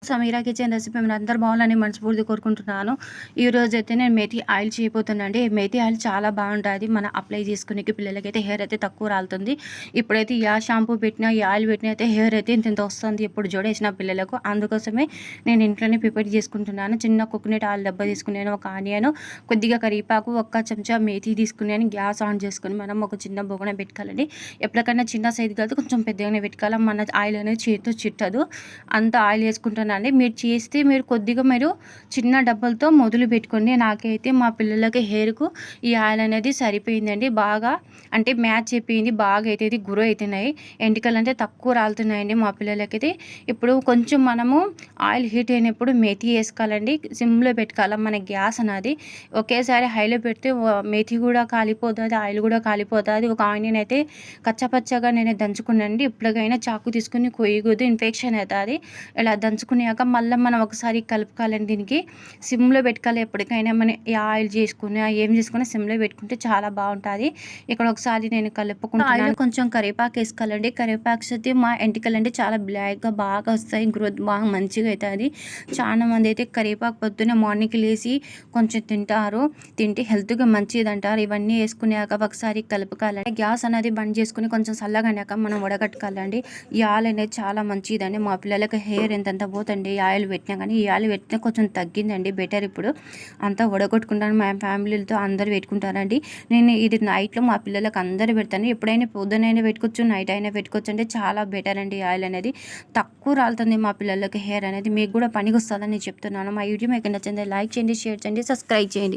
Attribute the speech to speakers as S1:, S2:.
S1: Sameera kitchen recipe మీరందరూ బాగుండాలని మనస్ఫూర్తిగా కోరుకుంటున్నాను. ఈరోజైతే నేను మేథీ ఆయిల్ చేయబోతున్నానండి. మేథీ ఆయిల్ చాలా బాగుంటుంది. మనం అప్లై చేసుకునేకి పిల్లలకైతే హెయిర్ అయితే తక్కువ రాలుతుంది. ఇప్పుడైతే యా షాంపూ పెట్టినా, ఈ ఆయిల్ పెట్టినా అయితే హెయిర్ అయితే ఇంత వస్తుంది. ఇప్పుడు జోడేసిన పిల్లలకు. అందుకోసమే నేను ఇంట్లోనే ప్రిపేర్ చేసుకుంటున్నాను. చిన్న కోకోనట్ ఆయిల్ డబ్బా తీసుకున్నాను, ఒక ఆనియన్, కొద్దిగా కరివేపాకు, ఒక్క చెంచా మేథీ తీసుకున్నాను. గ్యాస్ ఆన్ చేసుకుని మనం ఒక చిన్న బొగన పెట్టుకోవాలండి. ఎప్పటికైనా చిన్న సైజు కాదు, కొంచెం పెద్దగానే పెట్టుకోవాలి. మన ఆయిల్ అనేది చేతితో చిట్టదు. అంత ఆయిల్ వేసుకుంటున్నాను. మీరు చేస్తే మీరు చిన్న డబ్బాలతో మొదలు పెట్టుకోండి. నాకైతే మా పిల్లలకి హెయిర్కు ఈ ఆయిల్ అనేది సరిపోయిందండి. బాగా అంటే మ్యాచ్ అయిపోయింది. బాగా అయితే ఇది గ్రో అవుతున్నాయి. ఎంటికలు అంటే తక్కువ రాలుతున్నాయండి మా పిల్లలకైతే. ఇప్పుడు కొంచెం మనము ఆయిల్ హీట్ అయినప్పుడు మేథీ వేసుకోవాలండి. సిమ్లో పెట్టుకోవాలి. మన గ్యాస్ అనేది ఒకేసారి హైలో పెడితే మేథీ కూడా కాలిపోతుంది, ఆయిల్ కూడా కాలిపోతుంది. ఒక ఆనియన్ అయితే కచ్చపచ్చగా నేను దంచుకున్నానండి. ఎప్పటికైనా చాకు తీసుకుని కొయ్యకూడదు, ఇన్ఫెక్షన్ అవుతుంది. ఇలా దంచుకున్నాక మళ్ళీ మనం ఒకసారి కలుపుకోవాలండి. దీనికి సిమ్లో పెట్టుకోవాలి. ఎప్పటికైనా మనం ఆయిల్ చేసుకున్నా ఏం చేసుకున్నా సిమ్లో పెట్టుకుంటే చాలా బాగుంటుంది. ఇక్కడ ఒకసారి నేను కలుపుకుంటున్నాను. ఆయిల్ కొంచెం కరివేపాకు వేసుకోవాలండి. కరివేపాకు అయితే మా ఎంటికలు అంటే చాలా బ్లాక్గా బాగా వస్తాయి, గ్రోత్ బాగా మంచిగా అవుతుంది. చాలా మంది అయితే కరివేపాకు పొద్దున్నే మార్నింగ్కి లేసి కొంచెం తింటారు, తింటే హెల్త్గా మంచిది అంటారు. ఇవన్నీ వేసుకున్నాక ఒకసారి కలుపుకోవాలండి. గ్యాస్ అనేది బంద్ చేసుకుని కొంచెం చల్లగానాక మనం వడగట్టుకోవాలండి. ఈ ఆయిల్ అనేది చాలా మంచిదండి. మా పిల్లలకి హెయిర్ ఎంతంత పోతండి ఈ ఆయిల్ పెట్టినా, కానీ ఈ ఆయిల్ పెట్టినా కొంచెం తగ్గిందండి, బెటర్. ఇప్పుడు అంతా వడగొట్టుకుంటాను. మా ఫ్యామిలీలతో అందరు పెట్టుకుంటారండి. నేను ఇది నైట్లో మా పిల్లలకు అందరూ పెడతాను. ఎప్పుడైనా పొద్దునైనా పెట్టుకోవచ్చు, నైట్ అయినా పెట్టుకోవచ్చు అంటే చాలా బెటర్ అండి. ఈ ఆయిల్ అనేది తక్కువ రాలుతుంది మా పిల్లలకి హెయిర్ అనేది. మీకు కూడా పనికి వస్తుందని చెప్తున్నాను. మా వీడియో మీకు నచ్చింది లైక్ చేయండి, షేర్ చేయండి, సబ్స్క్రైబ్ చేయండి.